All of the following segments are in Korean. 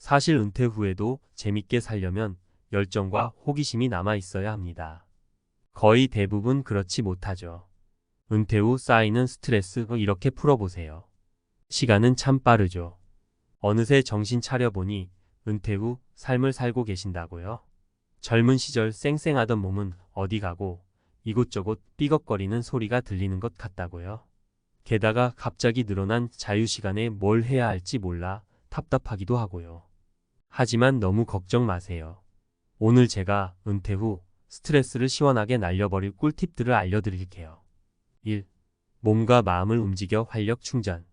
사실 은퇴 후에도 재밌게 살려면 열정과 호기심이 남아 있어야 합니다. 거의 대부분 그렇지 못하죠. 은퇴 후 쌓이는 스트레스 이렇게 풀어보세요. 시간은 참 빠르죠. 어느새 정신 차려보니 은퇴 후 삶을 살고 계신다고요? 젊은 시절 쌩쌩하던 몸은 어디 가고 이곳저곳 삐걱거리는 소리가 들리는 것 같다고요? 게다가 갑자기 늘어난 자유시간에 뭘 해야 할지 몰라 답답하기도 하고요. 하지만 너무 걱정 마세요. 오늘 제가 은퇴 후 스트레스를 시원하게 날려버릴 꿀팁들을 알려드릴게요. 1. 몸과 마음을 움직여 활력 충전.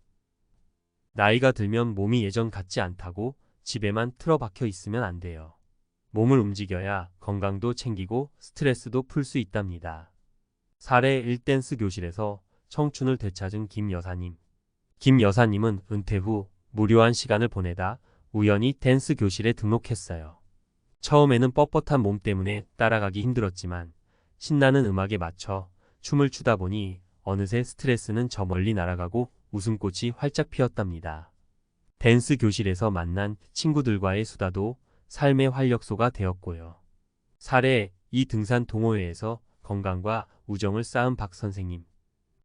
나이가 들면 몸이 예전 같지 않다고 집에만 틀어박혀 있으면 안 돼요. 몸을 움직여야 건강도 챙기고 스트레스도 풀 수 있답니다. 사례 1 댄스 교실에서 청춘을 되찾은 김 여사님. 김 여사님은 은퇴 후 무료한 시간을 보내다 우연히 댄스 교실에 등록했어요. 처음에는 뻣뻣한 몸 때문에 따라가기 힘들었지만 신나는 음악에 맞춰 춤을 추다 보니 어느새 스트레스는 저 멀리 날아가고 웃음꽃이 활짝 피었답니다. 댄스 교실에서 만난 친구들과의 수다도 삶의 활력소가 되었고요. 사례 2 등산 동호회에서 건강과 우정을 쌓은 박 선생님.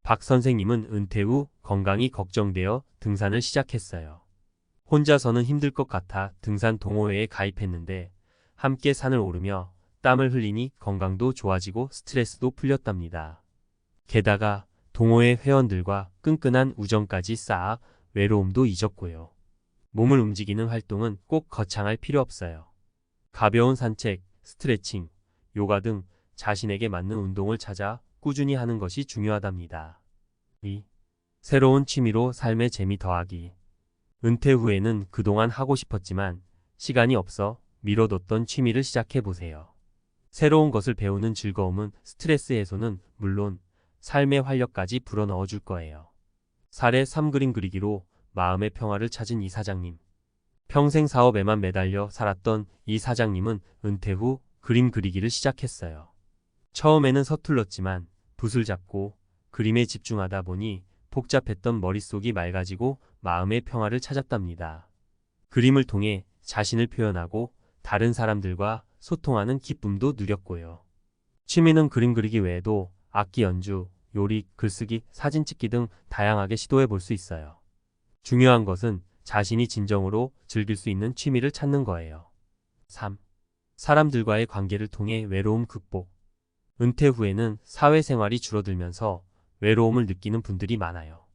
박 선생님은 은퇴 후 건강이 걱정되어 등산을 시작했어요. 혼자서는 힘들 것 같아 등산 동호회에 가입했는데 함께 산을 오르며 땀을 흘리니 건강도 좋아지고 스트레스도 풀렸답니다. 게다가 동호회 회원들과 끈끈한 우정까지 쌓아 외로움도 잊었고요. 몸을 움직이는 활동은 꼭 거창할 필요 없어요. 가벼운 산책, 스트레칭, 요가 등 자신에게 맞는 운동을 찾아 꾸준히 하는 것이 중요하답니다. 2. 새로운 취미로 삶의 재미 더하기. 은퇴 후에는 그동안 하고 싶었지만 시간이 없어 미뤄뒀던 취미를 시작해보세요. 새로운 것을 배우는 즐거움은 스트레스 해소는 물론 삶의 활력까지 불어넣어 줄 거예요. 사례 3 그림 그리기로 마음의 평화를 찾은 이 사장님. 평생 사업에만 매달려 살았던 이 사장님은 은퇴 후 그림 그리기를 시작했어요. 처음에는 서툴렀지만 붓을 잡고 그림에 집중하다 보니 복잡했던 머릿속이 맑아지고 마음의 평화를 찾았답니다. 그림을 통해 자신을 표현하고 다른 사람들과 소통하는 기쁨도 누렸고요. 취미는 그림 그리기 외에도 악기 연주, 요리, 글쓰기, 사진 찍기 등 다양하게 시도해 볼 수 있어요. 중요한 것은 자신이 진정으로 즐길 수 있는 취미를 찾는 거예요. 3. 사람들과의 관계를 통해 외로움 극복. 은퇴 후에는 사회생활이 줄어들면서 외로움을 느끼는 분들이 많아요.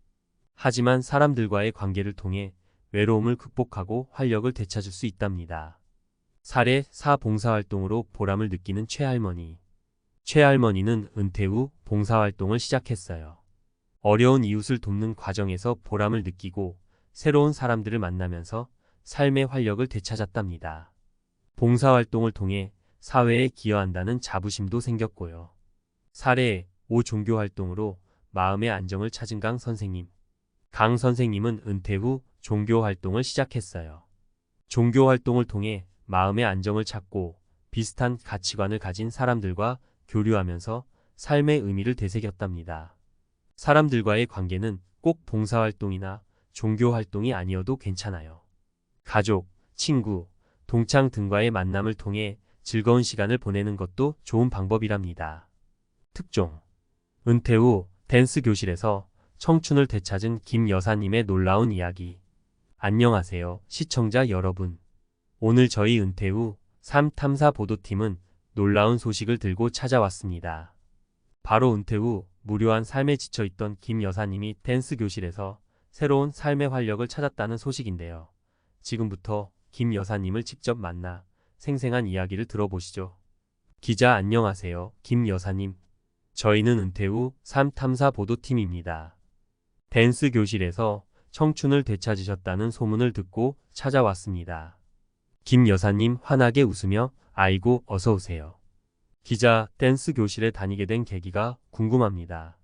하지만 사람들과의 관계를 통해 외로움을 극복하고 활력을 되찾을 수 있답니다. 사례 4 봉사활동으로 보람을 느끼는 최할머니. 최할머니는 은퇴 후 봉사활동을 시작했어요. 어려운 이웃을 돕는 과정에서 보람을 느끼고 새로운 사람들을 만나면서 삶의 활력을 되찾았답니다. 봉사활동을 통해 사회에 기여한다는 자부심도 생겼고요. 사례 5 종교활동으로 마음의 안정을 찾은 강 선생님. 강 선생님은 은퇴 후 종교활동을 시작했어요. 종교활동을 통해 마음의 안정을 찾고 비슷한 가치관을 가진 사람들과 교류하면서 삶의 의미를 되새겼답니다. 사람들과의 관계는 꼭 봉사활동이나 종교활동이 아니어도 괜찮아요. 가족, 친구, 동창 등과의 만남을 통해 즐거운 시간을 보내는 것도 좋은 방법이랍니다. 특종. 은퇴 후 댄스 교실에서 청춘을 되찾은 김 여사님의 놀라운 이야기. 안녕하세요, 시청자 여러분. 오늘 저희 은퇴 후 삶 탐사 보도팀은 놀라운 소식을 들고 찾아왔습니다. 바로 은퇴 후 무료한 삶에 지쳐있던 김 여사님이 댄스 교실에서 새로운 삶의 활력을 찾았다는 소식인데요. 지금부터 김 여사님을 직접 만나 생생한 이야기를 들어보시죠. 기자 안녕하세요, 김 여사님. 저희는 은퇴 후 삶 탐사 보도팀입니다. 댄스 교실에서 청춘을 되찾으셨다는 소문을 듣고 찾아왔습니다. 김 여사님 환하게 웃으며 아이고 어서 오세요. 기자, 댄스 교실에 다니게 된 계기가 궁금합니다.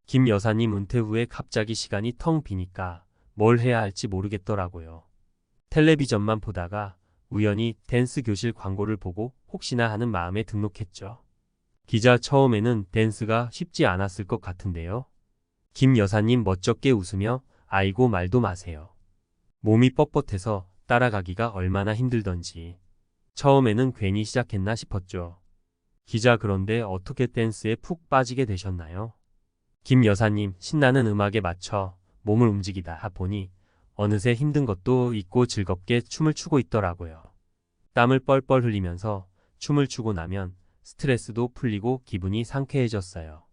김 여사님 은퇴 후에 갑자기 시간이 텅 비니까 뭘 해야 할지 모르겠더라고요. 텔레비전만 보다가 우연히 댄스 교실 광고를 보고 혹시나 하는 마음에 등록했죠. 기자, 처음에는 댄스가 쉽지 않았을 것 같은데요. 김 여사님 멋쩍게 웃으며 아이고 말도 마세요. 몸이 뻣뻣해서 따라가기가 얼마나 힘들던지. 처음에는 괜히 시작했나 싶었죠. 기자, 그런데 어떻게 댄스에 푹 빠지게 되셨나요? 김 여사님, 신나는 음악에 맞춰 몸을 움직이다 보니 어느새 힘든 것도 잊고 즐겁게 춤을 추고 있더라고요. 땀을 뻘뻘 흘리면서 춤을 추고 나면 스트레스도 풀리고 기분이 상쾌해졌어요.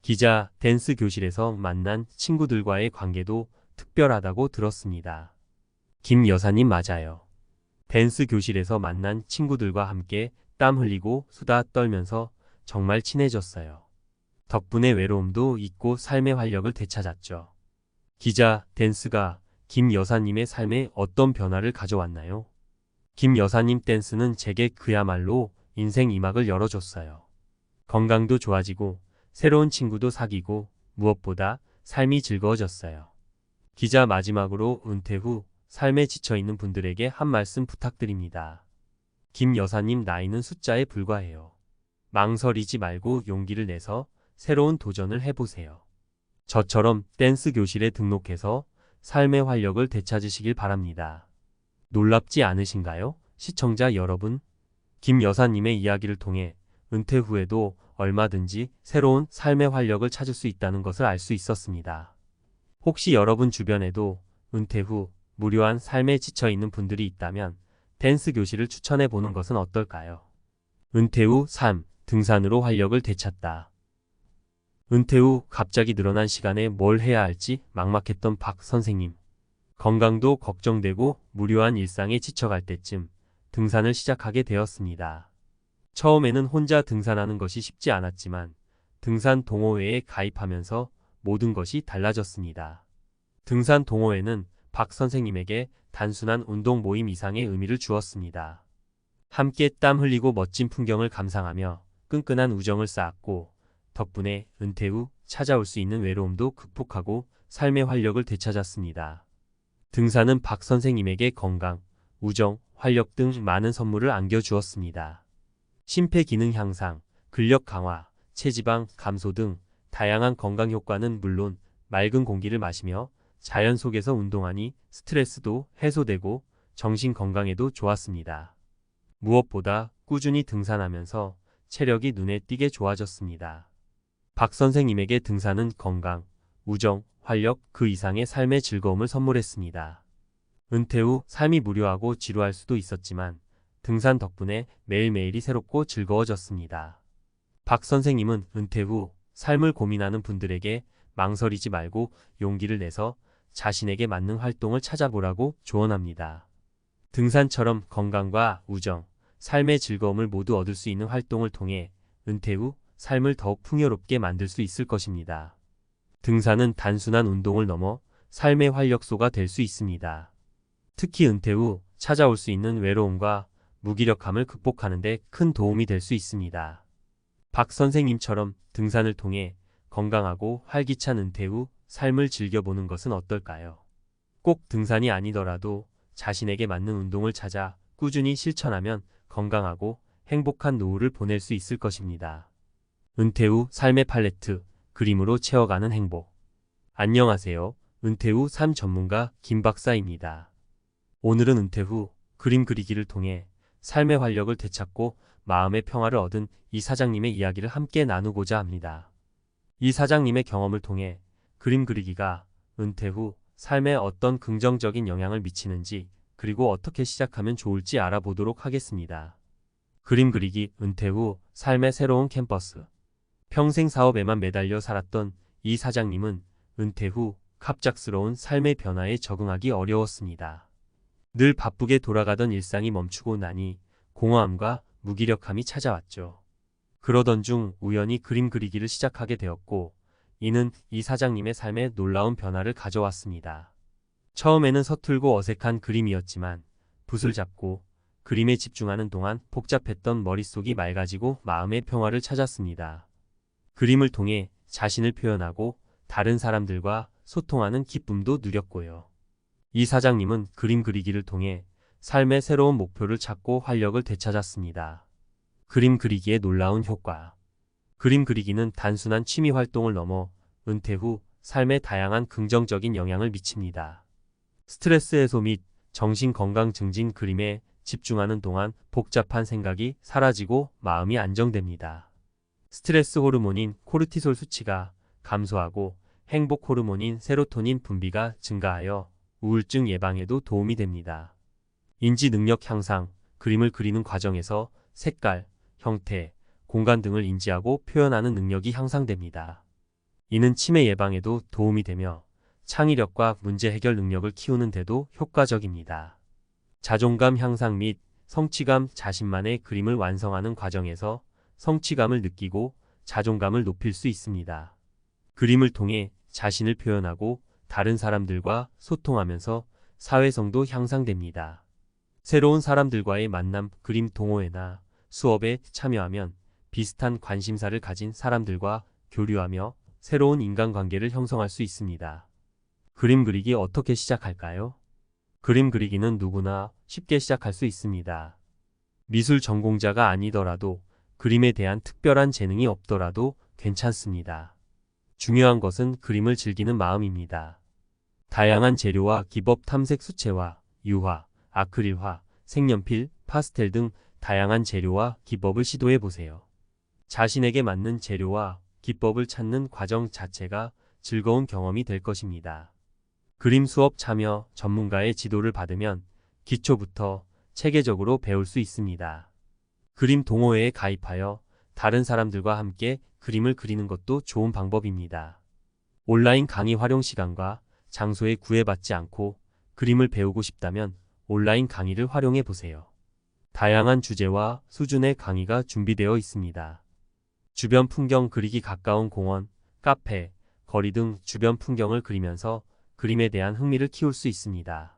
기자, 댄스 교실에서 만난 친구들과의 관계도 특별하다고 들었습니다. 김 여사님, 맞아요. 댄스 교실에서 만난 친구들과 함께 땀 흘리고 수다 떨면서 정말 친해졌어요. 덕분에 외로움도 잊고 삶의 활력을 되찾았죠. 기자, 댄스가 김 여사님의 삶에 어떤 변화를 가져왔나요? 김 여사님, 댄스는 제게 그야말로 인생 2막을 열어줬어요. 건강도 좋아지고 새로운 친구도 사귀고 무엇보다 삶이 즐거워졌어요. 기자, 마지막으로 은퇴 후 삶에 지쳐있는 분들에게 한 말씀 부탁드립니다. 김 여사님, 나이는 숫자에 불과해요. 망설이지 말고 용기를 내서 새로운 도전을 해보세요. 저처럼 댄스 교실에 등록해서 삶의 활력을 되찾으시길 바랍니다. 놀랍지 않으신가요? 시청자 여러분, 김 여사님의 이야기를 통해 은퇴 후에도 얼마든지 새로운 삶의 활력을 찾을 수 있다는 것을 알 수 있었습니다. 혹시 여러분 주변에도 은퇴 후 무료한 삶에 지쳐있는 분들이 있다면 댄스 교실을 추천해 보는 것은 어떨까요? 은퇴 후 삶, 등산으로 활력을 되찾다. 은퇴 후 갑자기 늘어난 시간에 뭘 해야 할지 막막했던 박 선생님. 건강도 걱정되고 무료한 일상에 지쳐갈 때쯤 등산을 시작하게 되었습니다. 처음에는 혼자 등산하는 것이 쉽지 않았지만 등산 동호회에 가입하면서 모든 것이 달라졌습니다. 등산 동호회는 박 선생님에게 단순한 운동 모임 이상의 의미를 주었습니다. 함께 땀 흘리고 멋진 풍경을 감상하며 끈끈한 우정을 쌓았고, 덕분에 은퇴 후 찾아올 수 있는 외로움도 극복하고 삶의 활력을 되찾았습니다. 등산은 박 선생님에게 건강, 우정, 활력 등 많은 선물을 안겨주었습니다. 심폐기능 향상, 근력 강화, 체지방 감소 등 다양한 건강 효과는 물론 맑은 공기를 마시며 자연 속에서 운동하니 스트레스도 해소되고 정신 건강에도 좋았습니다. 무엇보다 꾸준히 등산하면서 체력이 눈에 띄게 좋아졌습니다. 박 선생님에게 등산은 건강, 우정, 활력 그 이상의 삶의 즐거움을 선물했습니다. 은퇴 후 삶이 무료하고 지루할 수도 있었지만 등산 덕분에 매일매일이 새롭고 즐거워졌습니다. 박 선생님은 은퇴 후 삶을 고민하는 분들에게 망설이지 말고 용기를 내서 자신에게 맞는 활동을 찾아보라고 조언합니다. 등산처럼 건강과 우정, 삶의 즐거움을 모두 얻을 수 있는 활동을 통해 은퇴 후 삶을 더욱 풍요롭게 만들 수 있을 것입니다. 등산은 단순한 운동을 넘어 삶의 활력소가 될 수 있습니다. 특히 은퇴 후 찾아올 수 있는 외로움과 무기력함을 극복하는 데 큰 도움이 될 수 있습니다. 박 선생님처럼 등산을 통해 건강하고 활기찬 은퇴 후 삶을 즐겨보는 것은 어떨까요? 꼭 등산이 아니더라도 자신에게 맞는 운동을 찾아 꾸준히 실천하면 건강하고 행복한 노후를 보낼 수 있을 것입니다. 은퇴 후 삶의 팔레트, 그림으로 채워가는 행복. 안녕하세요. 은퇴 후 삶 전문가 김 박사입니다. 오늘은 은퇴 후 그림 그리기를 통해 삶의 활력을 되찾고 마음의 평화를 얻은 이 사장님의 이야기를 함께 나누고자 합니다. 이 사장님의 경험을 통해 그림 그리기가 은퇴 후 삶에 어떤 긍정적인 영향을 미치는지, 그리고 어떻게 시작하면 좋을지 알아보도록 하겠습니다. 그림 그리기, 은퇴 후 삶의 새로운 캠퍼스. 평생 사업에만 매달려 살았던 이 사장님은 은퇴 후 갑작스러운 삶의 변화에 적응하기 어려웠습니다. 늘 바쁘게 돌아가던 일상이 멈추고 나니 공허함과 무기력함이 찾아왔죠. 그러던 중 우연히 그림 그리기를 시작하게 되었고, 이는 이 사장님의 삶에 놀라운 변화를 가져왔습니다. 처음에는 서툴고 어색한 그림이었지만 붓을 잡고 그림에 집중하는 동안 복잡했던 머릿속이 맑아지고 마음의 평화를 찾았습니다. 그림을 통해 자신을 표현하고 다른 사람들과 소통하는 기쁨도 누렸고요. 이 사장님은 그림 그리기를 통해 삶의 새로운 목표를 찾고 활력을 되찾았습니다. 그림 그리기의 놀라운 효과. 그림 그리기는 단순한 취미 활동을 넘어 은퇴 후 삶에 다양한 긍정적인 영향을 미칩니다. 스트레스 해소 및 정신 건강 증진 그림에 집중하는 동안 복잡한 생각이 사라지고 마음이 안정됩니다. 스트레스 호르몬인 코르티솔 수치가 감소하고 행복 호르몬인 세로토닌 분비가 증가하여 우울증 예방에도 도움이 됩니다. 인지 능력 향상, 그림을 그리는 과정에서 색깔, 형태, 공간 등을 인지하고 표현하는 능력이 향상됩니다. 이는 치매 예방에도 도움이 되며 창의력과 문제 해결 능력을 키우는 데도 효과적입니다. 자존감 향상 및 성취감, 자신만의 그림을 완성하는 과정에서 성취감을 느끼고 자존감을 높일 수 있습니다. 그림을 통해 자신을 표현하고 다른 사람들과 소통하면서 사회성도 향상됩니다. 새로운 사람들과의 만남, 그림 동호회나 수업에 참여하면 비슷한 관심사를 가진 사람들과 교류하며 새로운 인간관계를 형성할 수 있습니다. 그림 그리기 어떻게 시작할까요? 그림 그리기는 누구나 쉽게 시작할 수 있습니다. 미술 전공자가 아니더라도 그림에 대한 특별한 재능이 없더라도 괜찮습니다. 중요한 것은 그림을 즐기는 마음입니다. 다양한 재료와 기법 탐색 수채화, 유화, 아크릴화, 색연필, 파스텔 등 다양한 재료와 기법을 시도해 보세요. 자신에게 맞는 재료와 기법을 찾는 과정 자체가 즐거운 경험이 될 것입니다. 그림 수업 참여 전문가의 지도를 받으면 기초부터 체계적으로 배울 수 있습니다. 그림 동호회에 가입하여 다른 사람들과 함께 그림을 그리는 것도 좋은 방법입니다. 온라인 강의 활용 시간과 장소에 구애받지 않고 그림을 배우고 싶다면 온라인 강의를 활용해 보세요. 다양한 주제와 수준의 강의가 준비되어 있습니다. 주변 풍경 그리기 가까운 공원, 카페, 거리 등 주변 풍경을 그리면서 그림에 대한 흥미를 키울 수 있습니다.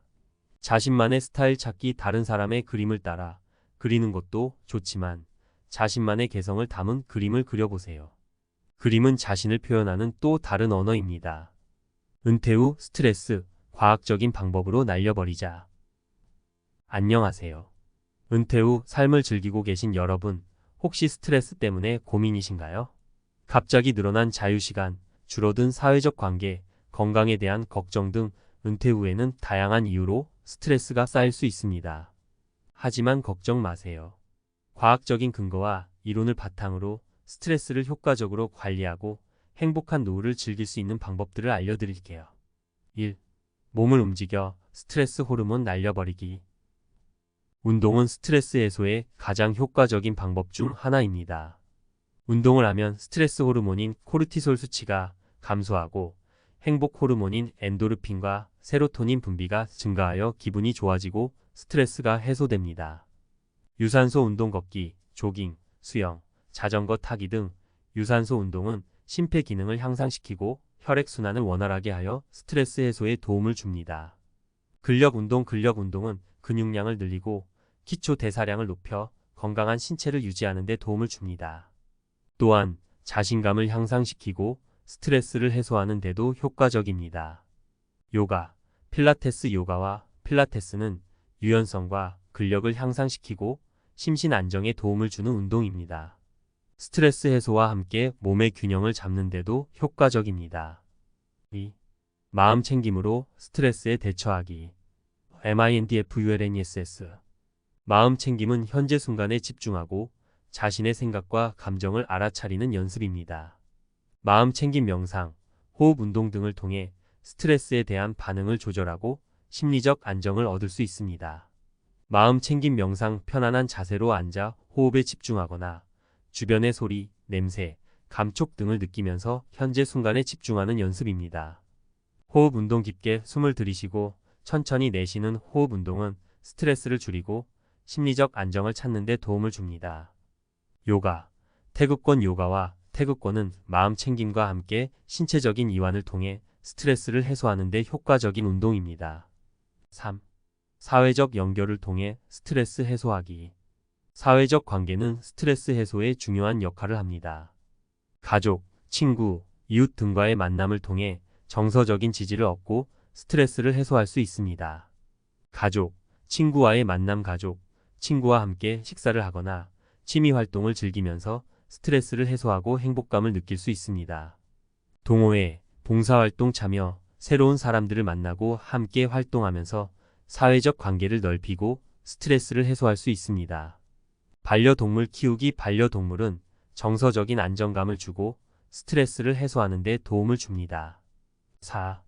자신만의 스타일 찾기 다른 사람의 그림을 따라 그리는 것도 좋지만 자신만의 개성을 담은 그림을 그려보세요. 그림은 자신을 표현하는 또 다른 언어입니다. 은퇴 후 스트레스, 과학적인 방법으로 날려버리자. 안녕하세요. 은퇴 후 삶을 즐기고 계신 여러분, 혹시 스트레스 때문에 고민이신가요? 갑자기 늘어난 자유시간, 줄어든 사회적 관계, 건강에 대한 걱정 등 은퇴 후에는 다양한 이유로 스트레스가 쌓일 수 있습니다. 하지만 걱정 마세요. 과학적인 근거와 이론을 바탕으로 스트레스를 효과적으로 관리하고 행복한 노후를 즐길 수 있는 방법들을 알려드릴게요. 1. 몸을 움직여 스트레스 호르몬 날려버리기. 운동은 스트레스 해소에 가장 효과적인 방법 중 하나입니다. 운동을 하면 스트레스 호르몬인 코르티솔 수치가 감소하고 행복 호르몬인 엔도르핀과 세로토닌 분비가 증가하여 기분이 좋아지고 스트레스가 해소됩니다. 유산소 운동 걷기, 조깅, 수영, 자전거 타기 등 유산소 운동은 심폐 기능을 향상시키고 혈액순환을 원활하게 하여 스트레스 해소에 도움을 줍니다. 근력운동은 근육량을 늘리고 기초 대사량을 높여 건강한 신체를 유지하는 데 도움을 줍니다. 또한 자신감을 향상시키고 스트레스를 해소하는 데도 효과적입니다. 요가, 필라테스. 요가와 필라테스는 유연성과 근력을 향상시키고 심신 안정에 도움을 주는 운동입니다. 스트레스 해소와 함께 몸의 균형을 잡는 데도 효과적입니다. 2. 마음 챙김으로 스트레스에 대처하기. mindfulness. 마음 챙김은 현재 순간에 집중하고 자신의 생각과 감정을 알아차리는 연습입니다. 마음 챙김 명상, 호흡 운동 등을 통해 스트레스에 대한 반응을 조절하고 심리적 안정을 얻을 수 있습니다. 마음 챙김 명상, 편안한 자세로 앉아 호흡에 집중하거나 주변의 소리, 냄새, 감촉 등을 느끼면서 현재 순간에 집중하는 연습입니다. 호흡 운동, 깊게 숨을 들이쉬고 천천히 내쉬는 호흡 운동은 스트레스를 줄이고 심리적 안정을 찾는 데 도움을 줍니다. 요가, 태극권. 요가와 태극권은 마음 챙김과 함께 신체적인 이완을 통해 스트레스를 해소하는 데 효과적인 운동입니다. 3. 사회적 연결을 통해 스트레스 해소하기. 사회적 관계는 스트레스 해소에 중요한 역할을 합니다. 가족, 친구, 이웃 등과의 만남을 통해 정서적인 지지를 얻고 스트레스를 해소할 수 있습니다. 가족, 친구와의 만남. 가족, 친구와 함께 식사를 하거나 취미 활동을 즐기면서 스트레스를 해소하고 행복감을 느낄 수 있습니다. 동호회, 봉사활동 참여, 새로운 사람들을 만나고 함께 활동하면서 사회적 관계를 넓히고 스트레스를 해소할 수 있습니다. 반려동물 키우기. 반려동물은 정서적인 안정감을 주고 스트레스를 해소하는 데 도움을 줍니다. 4.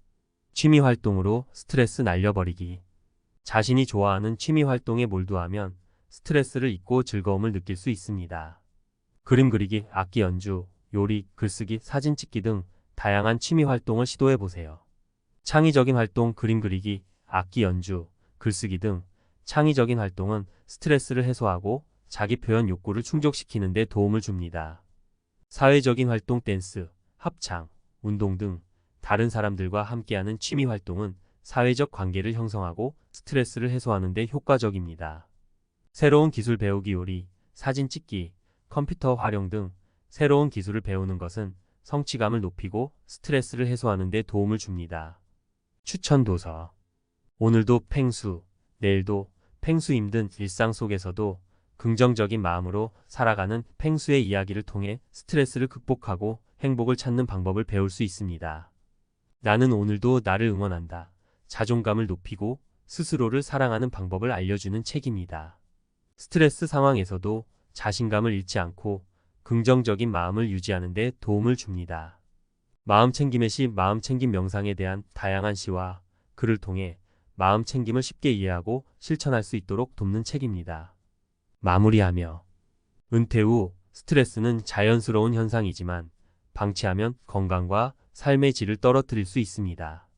취미 활동으로 스트레스 날려버리기. 자신이 좋아하는 취미 활동에 몰두하면 스트레스를 잊고 즐거움을 느낄 수 있습니다. 그림 그리기, 악기 연주, 요리, 글쓰기, 사진 찍기 등 다양한 취미 활동을 시도해 보세요. 창의적인 활동. 그림 그리기, 악기 연주, 글쓰기 등 창의적인 활동은 스트레스를 해소하고 자기 표현 욕구를 충족시키는 데 도움을 줍니다. 사회적인 활동. 댄스, 합창, 운동 등 다른 사람들과 함께하는 취미 활동은 사회적 관계를 형성하고 스트레스를 해소하는 데 효과적입니다. 새로운 기술 배우기. 요리, 사진 찍기, 컴퓨터 활용 등 새로운 기술을 배우는 것은 성취감을 높이고 스트레스를 해소하는 데 도움을 줍니다. 추천 도서. 오늘도 펭수, 내일도 펭수. 힘든 일상 속에서도 긍정적인 마음으로 살아가는 펭수의 이야기를 통해 스트레스를 극복하고 행복을 찾는 방법을 배울 수 있습니다. 나는 오늘도 나를 응원한다. 자존감을 높이고 스스로를 사랑하는 방법을 알려주는 책입니다. 스트레스 상황에서도 자신감을 잃지 않고 긍정적인 마음을 유지하는 데 도움을 줍니다. 마음챙김의 시. 마음챙김. 명상에 대한 다양한 시와 글을 통해 마음챙김을 쉽게 이해하고 실천할 수 있도록 돕는 책입니다. 마무리하며 은퇴 후 스트레스는 자연스러운 현상이지만 방치하면 건강과 삶의 질을 떨어뜨릴 수 있습니다.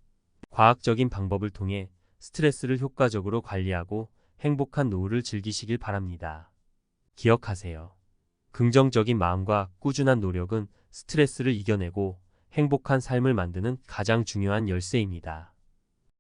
과학적인 방법을 통해 스트레스를 효과적으로 관리하고 행복한 노후를 즐기시길 바랍니다. 기억하세요. 긍정적인 마음과 꾸준한 노력은 스트레스를 이겨내고 행복한 삶을 만드는 가장 중요한 열쇠입니다.